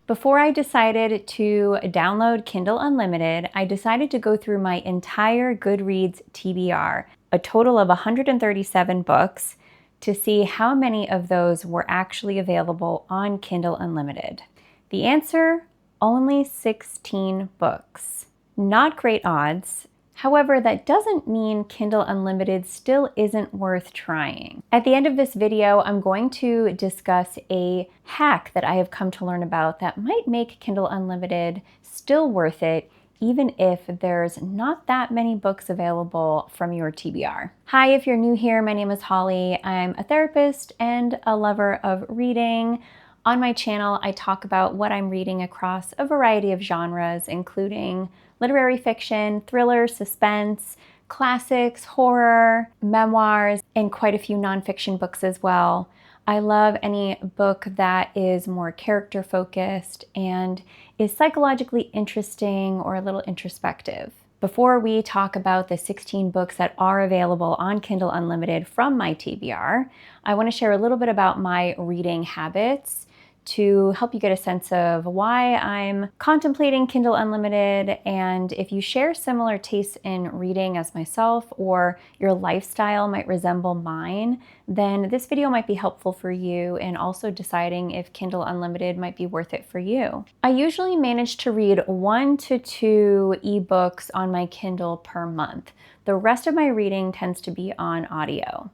Before I decided to download Kindle Unlimited, I decided to go through my entire Goodreads TBR, a total of 137 books, to see how many of those were actually available on Kindle Unlimited. The answer, only 16 books. Not great odds. However, that doesn't mean Kindle Unlimited still isn't worth trying. At the end of this video, I'm going to discuss a hack that I have come to learn about that might make Kindle Unlimited still worth it, even if there's not that many books available from your TBR. Hi, if you're new here, my name is Holly. I'm a therapist and a lover of reading. On my channel, I talk about what I'm reading across a variety of genres, including literary fiction, thriller, suspense, classics, horror, memoirs, and quite a few nonfiction books as well. I love any book that is more character focused and is psychologically interesting or a little introspective. Before we talk about the 16 books that are available on Kindle Unlimited from my TBR, I want to share a little bit about my reading habits to help you get a sense of why I'm contemplating Kindle Unlimited, and if you share similar tastes in reading as myself or your lifestyle might resemble mine, then this video might be helpful for you in also deciding if Kindle Unlimited might be worth it for you. I usually manage to read 1 to 2 ebooks on my Kindle per month. The rest of my reading tends to be on audio.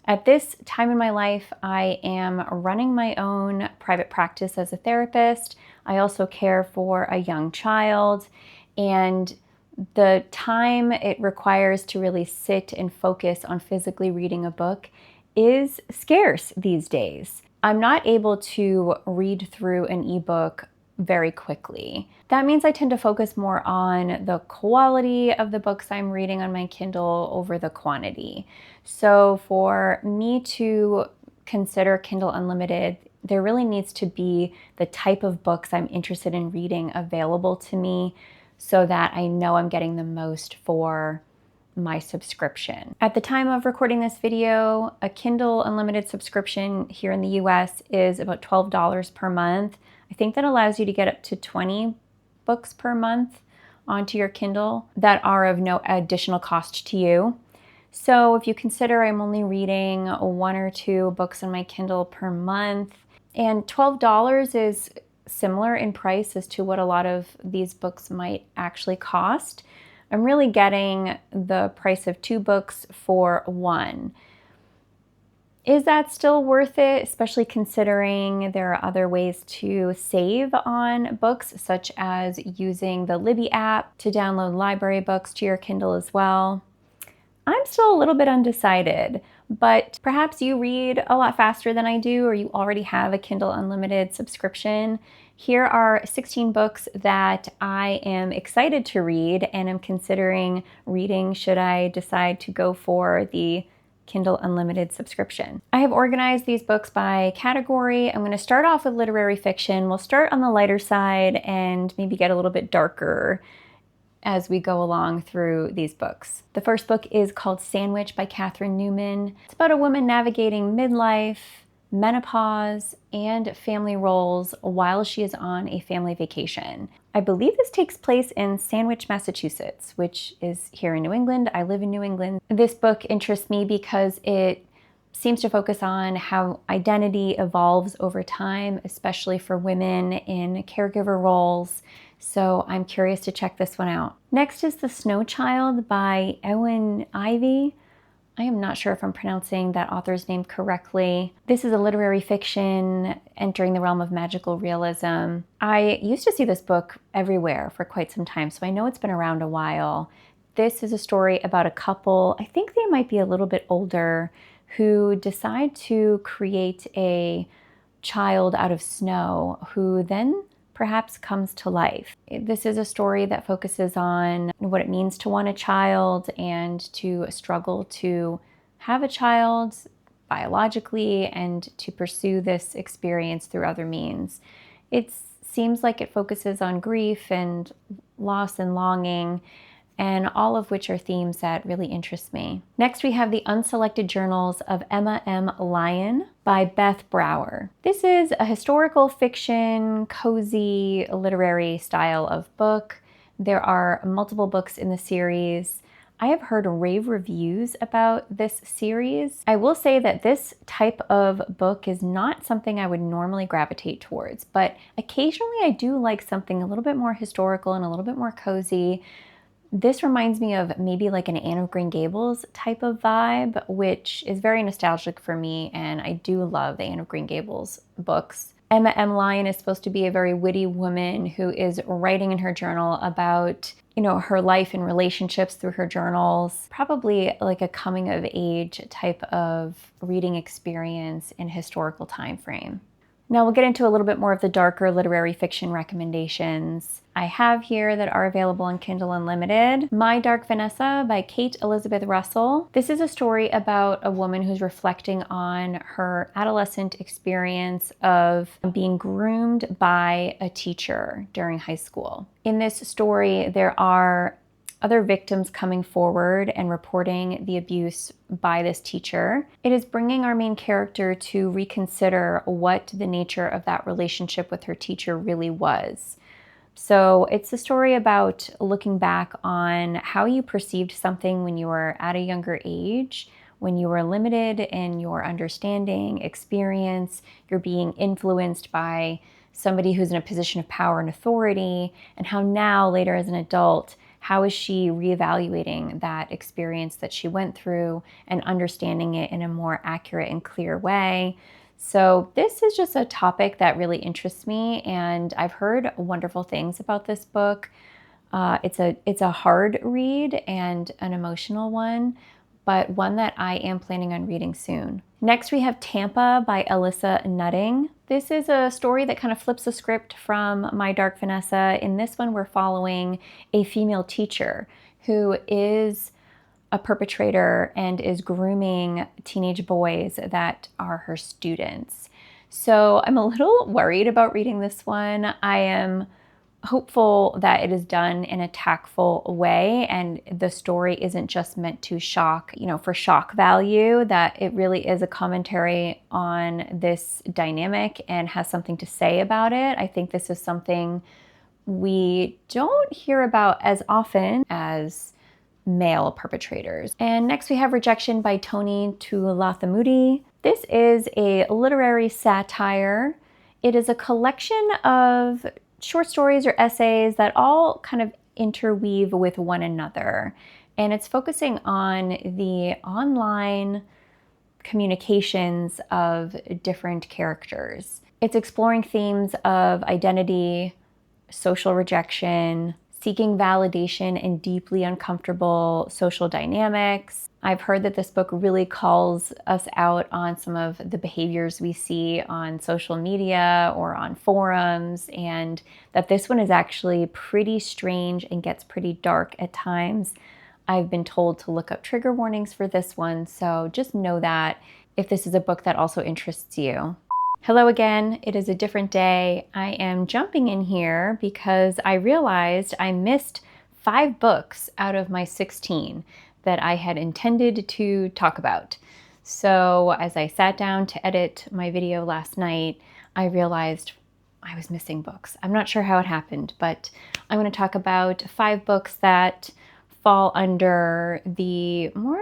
At this time in my life, I am running my own private practice as a therapist. I also care for a young child, and the time it requires to really sit and focus on physically reading a book is scarce these days. I'm not able to read through an ebook very quickly. That means I tend to focus more on the quality of the books I'm reading on my Kindle over the quantity. So for me to consider Kindle Unlimited, there really needs to be the type of books I'm interested in reading available to me so that I know I'm getting the most for my subscription. At the time of recording this video, a Kindle Unlimited subscription here in the US is about $12 per month. I think that allows you to get up to 20 books per month onto your Kindle that are of no additional cost to you. So if you consider I'm only reading 1 or 2 books on my Kindle per month, and $12 is similar in price as to what a lot of these books might actually cost, I'm really getting the price of 2 books for 1. Is that still worth it, especially considering there are other ways to save on books, such as using the Libby app to download library books to your Kindle as well? I'm still a little bit undecided, but perhaps you read a lot faster than I do, or you already have a Kindle Unlimited subscription. Here are 16 books that I am excited to read and am considering reading should I decide to go for the Kindle Unlimited subscription. I have organized these books by category. I'm going to start off with literary fiction. We'll start on the lighter side and maybe get a little bit darker as we go along through these books. The first book is called Sandwich by Catherine Newman. It's about a woman navigating midlife, menopause, and family roles while she is on a family vacation. I believe this takes place in Sandwich, Massachusetts, which is here in New England. I live in New England. This book interests me because it seems to focus on how identity evolves over time, especially for women in caregiver roles. So I'm curious to check this one out. Next is The Snow Child by Ewan Ivey. I am not sure if I'm pronouncing that author's name correctly. This is a literary fiction entering the realm of magical realism. I used to see this book everywhere for quite some time, so I know it's been around a while. This is a story about a couple, I think they might be a little bit older, who decide to create a child out of snow who then perhaps comes to life. This is a story that focuses on what it means to want a child and to struggle to have a child biologically and to pursue this experience through other means. It seems like it focuses on grief and loss and longing, and all of which are themes that really interest me. Next, we have The Unselected Journals of Emma M. Lyon by Beth Brower. This is a historical fiction, cozy, literary style of book. There are multiple books in the series. I have heard rave reviews about this series. I will say that this type of book is not something I would normally gravitate towards, but occasionally I do like something a little bit more historical and a little bit more cozy. This reminds me of maybe like an Anne of Green Gables type of vibe, which is very nostalgic for me, and I do love the Anne of Green Gables books. Emma M. Lyon is supposed to be a very witty woman who is writing in her journal about, her life and relationships through her journals. Probably like a coming of age type of reading experience in historical time frame. Now we'll get into a little bit more of the darker literary fiction recommendations I have here that are available on Kindle Unlimited. My Dark Vanessa by Kate Elizabeth Russell. This is a story about a woman who's reflecting on her adolescent experience of being groomed by a teacher during high school. In this story, there are other victims coming forward and reporting the abuse by this teacher. It is bringing our main character to reconsider what the nature of that relationship with her teacher really was. So it's a story about looking back on how you perceived something when you were at a younger age, when you were limited in your understanding, experience, you're being influenced by somebody who's in a position of power and authority, and how now, later as an adult, how is she reevaluating that experience that she went through and understanding it in a more accurate and clear way? So this is just a topic that really interests me, and I've heard wonderful things about this book. It's a hard read and an emotional one, but one that I am planning on reading soon. Next, we have Tampa by Alyssa Nutting. This is a story that kind of flips the script from My Dark Vanessa. In this one, we're following a female teacher who is a perpetrator and is grooming teenage boys that are her students. So I'm a little worried about reading this one. I am hopeful that it is done in a tactful way and the story isn't just meant to shock, for shock value, that it really is a commentary on this dynamic and has something to say about it. I think this is something we don't hear about as often as male perpetrators. And next we have Rejection by Tony Tulathamudi. This is a literary satire. It is a collection of short stories or essays that all kind of interweave with one another. And it's focusing on the online communications of different characters. It's exploring themes of identity, social rejection, seeking validation in deeply uncomfortable social dynamics. I've heard that this book really calls us out on some of the behaviors we see on social media or on forums, and that this one is actually pretty strange and gets pretty dark at times. I've been told to look up trigger warnings for this one, so just know that if this is a book that also interests you. Hello again, it is a different day. I am jumping in here because I realized I missed 5 books out of my 16 that I had intended to talk about. So as I sat down to edit my video last night, I realized I was missing books. I'm not sure how it happened, but I'm going to talk about 5 books that fall under the more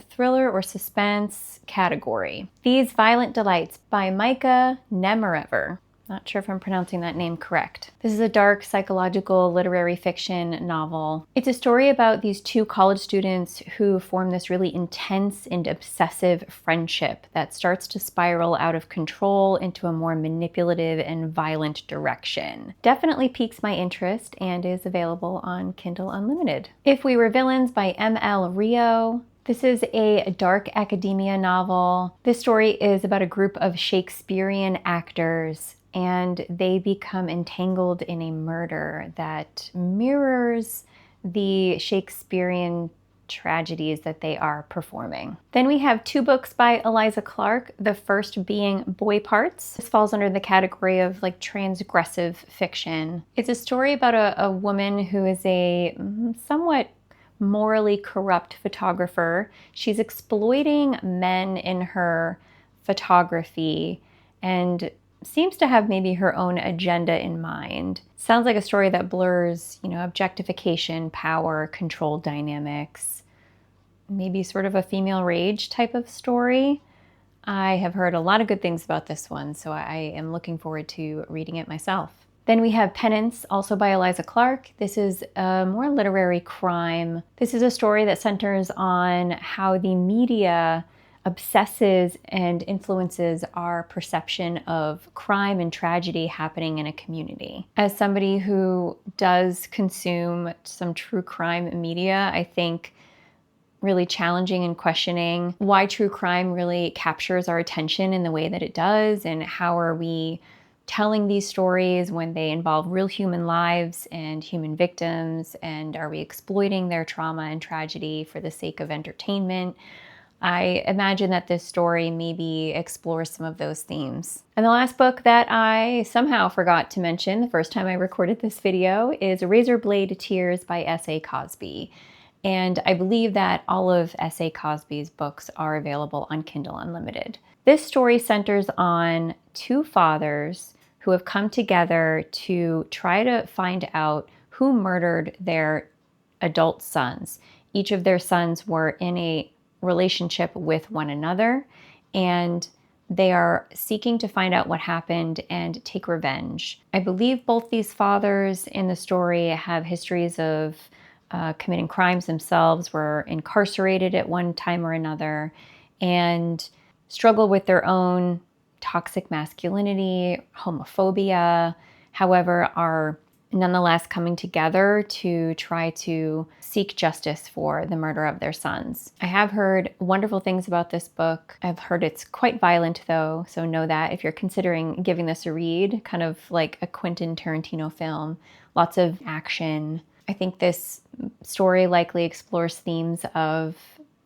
thriller or suspense category. These Violent Delights by Micah Nemirever. Not sure if I'm pronouncing that name correct. This is a dark psychological literary fiction novel. It's a story about these 2 college students who form this really intense and obsessive friendship that starts to spiral out of control into a more manipulative and violent direction. Definitely piques my interest and is available on Kindle Unlimited. If We Were Villains by M.L. Rio. This is a dark academia novel. This story is about a group of Shakespearean actors and they become entangled in a murder that mirrors the Shakespearean tragedies that they are performing. Then we have 2 books by Eliza Clark, the first being Boy Parts. This falls under the category of like transgressive fiction. It's a story about a woman who is a somewhat morally corrupt photographer. She's exploiting men in her photography and seems to have maybe her own agenda in mind. Sounds like a story that blurs, objectification, power, control dynamics, maybe sort of a female rage type of story. I have heard a lot of good things about this one, so I am looking forward to reading it myself. Then we have Penance, also by Eliza Clark. This is a more literary crime. This is a story that centers on how the media obsesses and influences our perception of crime and tragedy happening in a community. As somebody who does consume some true crime media, I think really challenging and questioning why true crime really captures our attention in the way that it does, and how are we telling these stories when they involve real human lives and human victims, and are we exploiting their trauma and tragedy for the sake of entertainment? I imagine that this story maybe explores some of those themes. And the last book that I somehow forgot to mention the first time I recorded this video is Razorblade Tears by S.A. Cosby. And I believe that all of S.A. Cosby's books are available on Kindle Unlimited. This story centers on two fathers who have come together to try to find out who murdered their adult sons. Each of their sons were in a relationship with one another, and they are seeking to find out what happened and take revenge. I believe both these fathers in the story have histories of committing crimes themselves, were incarcerated at one time or another, and struggle with their own toxic masculinity, homophobia, however, are nonetheless coming together to try to seek justice for the murder of their sons. I have heard wonderful things about this book. I've heard it's quite violent though, so know that if you're considering giving this a read, kind of like a Quentin Tarantino film, lots of action. I think this story likely explores themes of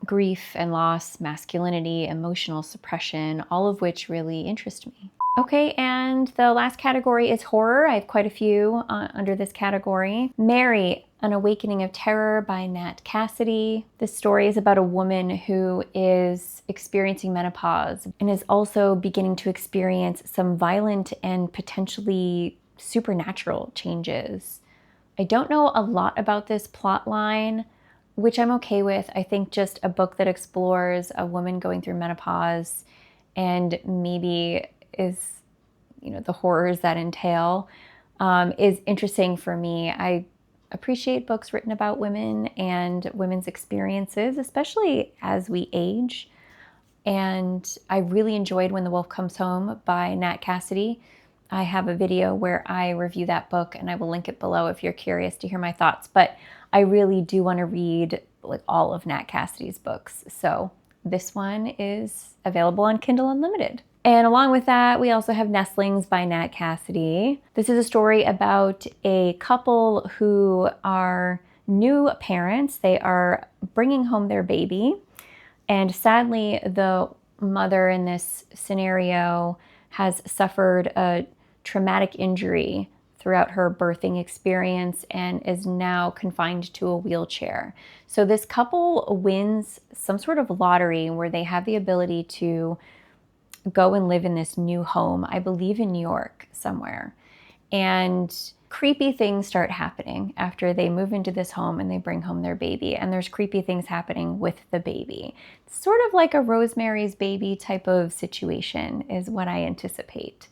grief and loss, masculinity, emotional suppression, all of which really interest me. Okay, and the last category is horror. I have quite a few under this category. Mary, An Awakening of Terror by Nat Cassidy. This story is about a woman who is experiencing menopause and is also beginning to experience some violent and potentially supernatural changes. I don't know a lot about this plot line, which I'm okay with. I think just a book that explores a woman going through menopause and maybe is, the horrors that entail, is interesting for me. I appreciate books written about women and women's experiences, especially as we age. And I really enjoyed When the Wolf Comes Home by Nat Cassidy. I have a video where I review that book, and I will link it below if you're curious to hear my thoughts. But I really do want to read all of Nat Cassidy's books. So this one is available on Kindle Unlimited. And along with that, we also have Nestlings by Nat Cassidy. This is a story about a couple who are new parents. They are bringing home their baby. And sadly, the mother in this scenario has suffered a traumatic injury throughout her birthing experience and is now confined to a wheelchair. So this couple wins some sort of lottery where they have the ability to go and live in this new home, I believe in New York somewhere. And creepy things start happening after they move into this home and they bring home their baby. And there's creepy things happening with the baby. It's sort of like a Rosemary's Baby type of situation is what I anticipate.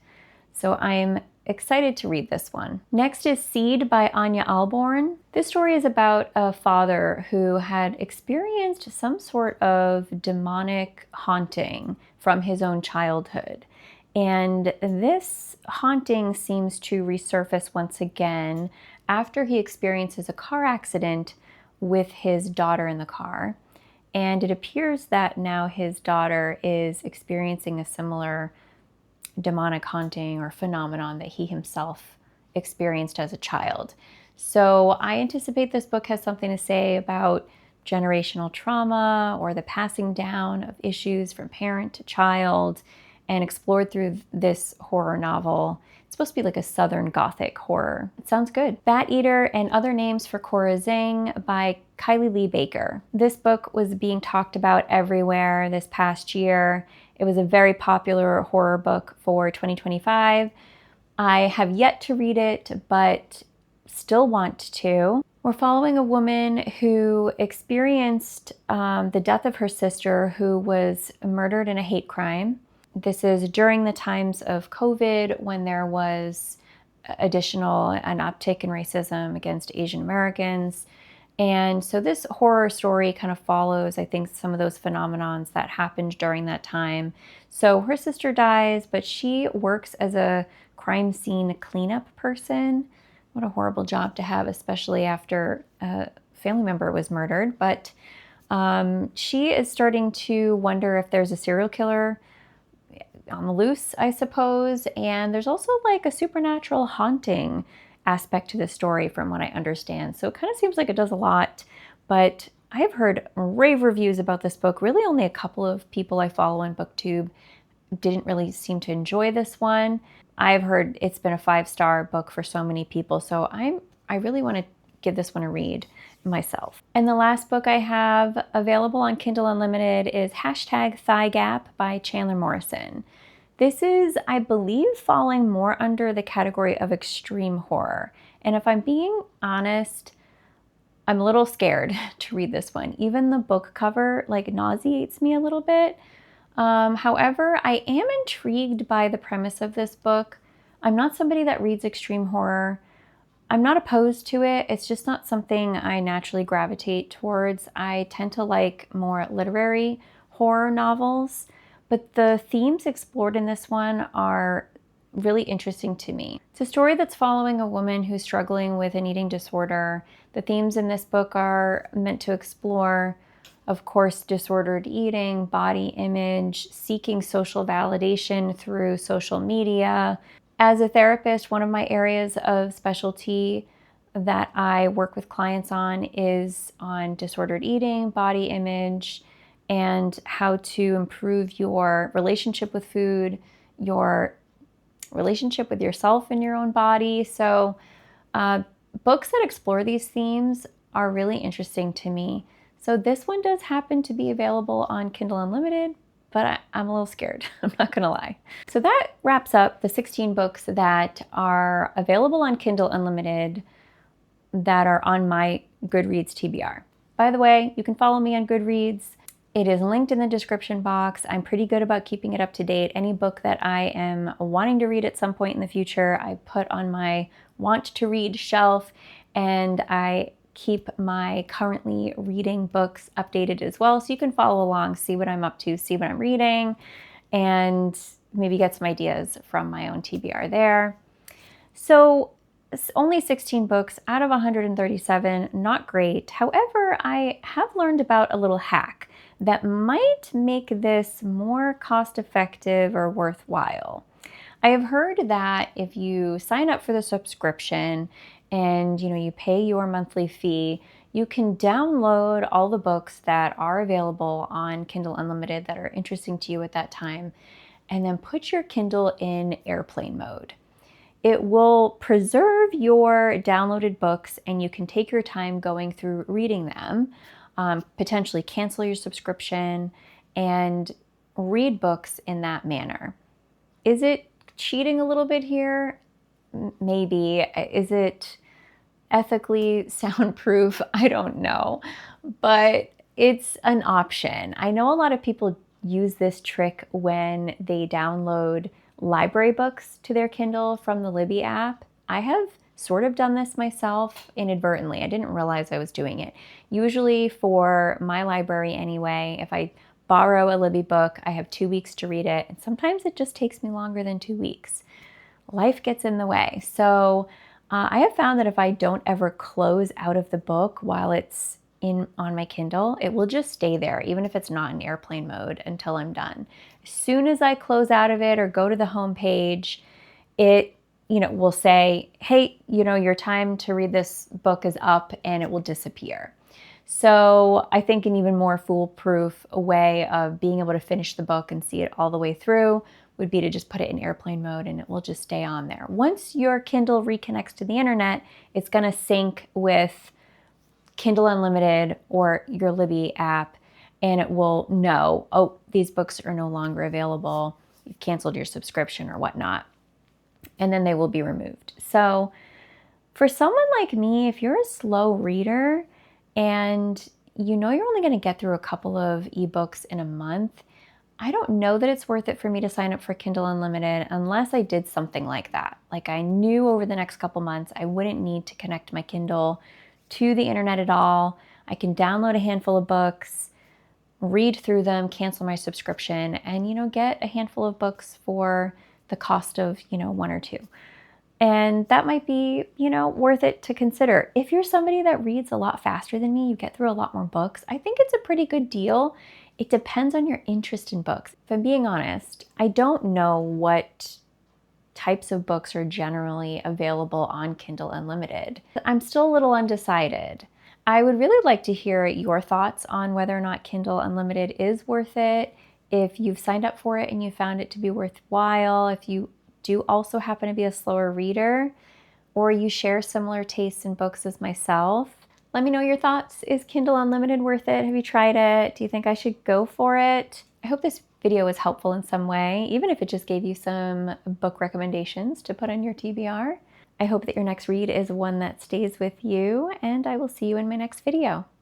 So I'm excited to read this one. Next is Seed by Anya Alborn. This story is about a father who had experienced some sort of demonic haunting from his own childhood. And this haunting seems to resurface once again after he experiences a car accident with his daughter in the car. And it appears that now his daughter is experiencing a similar demonic haunting or phenomenon that he himself experienced as a child. So I anticipate this book has something to say about generational trauma or the passing down of issues from parent to child, and explored through this horror novel. It's supposed to be like a Southern Gothic horror. It sounds good. Bat Eater and Other Names for Cora Zing by Kylie Lee Baker. This book was being talked about everywhere this past year. It was a very popular horror book for 2025. I have yet to read it, but still want to. We're following a woman who experienced the death of her sister, who was murdered in a hate crime. This is during the times of COVID, when there was an uptick in racism against Asian Americans. And so this horror story kind of follows, I think, some of those phenomenons that happened during that time. So her sister dies, but she works as a crime scene cleanup person. What a horrible job to have, especially after a family member was murdered. But she is starting to wonder if there's a serial killer on the loose, I suppose. And there's also like a supernatural haunting aspect to the story from what I understand. So it kind of seems like it does a lot, but I have heard rave reviews about this book. Really only a couple of people I follow on BookTube didn't really seem to enjoy this one. I've heard it's been a 5-star book for so many people, so I really want to give this one a read myself. And the last book I have available on Kindle Unlimited is #Thigh Gap by Chandler Morrison. This is, I believe, falling more under the category of extreme horror. And if I'm being honest, I'm a little scared to read this one. Even the book cover nauseates me a little bit. However, I am intrigued by the premise of this book. I'm not somebody that reads extreme horror. I'm not opposed to it. It's just not something I naturally gravitate towards. I tend to like more literary horror novels, but the themes explored in this one are really interesting to me. It's a story that's following a woman who's struggling with an eating disorder. The themes in this book are meant to explore, of course, disordered eating, body image, seeking social validation through social media. As a therapist, one of my areas of specialty that I work with clients on is on disordered eating, body image, and how to improve your relationship with food, your relationship with yourself and your own body. So books that explore these themes are really interesting to me. So this one does happen to be available on Kindle Unlimited, but I'm a little scared, I'm not gonna lie. So that wraps up the 16 books that are available on Kindle Unlimited that are on my Goodreads TBR. By the way, you can follow me on Goodreads. It is linked in the description box. I'm pretty good about keeping it up to date. Any book that I am wanting to read at some point in the future, I put on my want to read shelf, and I keep my currently reading books updated as well. So you can follow along, see what I'm up to, see what I'm reading, and maybe get some ideas from my own TBR there. So it's only 16 books out of 137, not great. However, I have learned about a little hack that might make this more cost-effective or worthwhile. I have heard that if you sign up for the subscription and you pay your monthly fee, you can download all the books that are available on Kindle Unlimited that are interesting to you at that time, and then put your Kindle in airplane mode. It will preserve your downloaded books, and you can take your time going through reading them, potentially cancel your subscription, and read books in that manner. Is it cheating a little bit here? Maybe. Is it ethically soundproof? I don't know, but it's an option. I know a lot of people use this trick when they download library books to their Kindle from the Libby app. I have sort of done this myself inadvertently. I didn't realize I was doing it. Usually for my library anyway, if I borrow a Libby book, I have 2 weeks to read it, and sometimes it just takes me longer than 2 weeks. Life gets in the way. So I have found that if I don't ever close out of the book while it's on my Kindle, it will just stay there, even if it's not in airplane mode, until I'm done. As soon as I close out of it or go to the home page, it will say, hey, your time to read this book is up, and it will disappear. So I think an even more foolproof way of being able to finish the book and see it all the way through would be to just put it in airplane mode and it will just stay on there. Once your Kindle reconnects to the internet, it's going to sync with Kindle Unlimited or your Libby app, and it will know, oh, these books are no longer available. You've canceled your subscription or whatnot. And then they will be removed. So for someone like me, if you're a slow reader and you know you're only going to get through a couple of ebooks in a month, I don't know that it's worth it for me to sign up for Kindle Unlimited unless I did something like that. Like I knew over the next couple months I wouldn't need to connect my Kindle to the internet at all. I can download a handful of books, read through them, cancel my subscription, and, get a handful of books for the cost of, one or two. And that might be, worth it to consider. If you're somebody that reads a lot faster than me, you get through a lot more books, I think it's a pretty good deal. It depends on your interest in books. If I'm being honest, I don't know what types of books are generally available on Kindle Unlimited. I'm still a little undecided. I would really like to hear your thoughts on whether or not Kindle Unlimited is worth it, if you've signed up for it and you found it to be worthwhile, if you do also happen to be a slower reader, or you share similar tastes in books as myself. Let me know your thoughts. Is Kindle Unlimited worth it? Have you tried it? Do you think I should go for it? I hope this video was helpful in some way, even if it just gave you some book recommendations to put on your TBR. I hope that your next read is one that stays with you, and I will see you in my next video.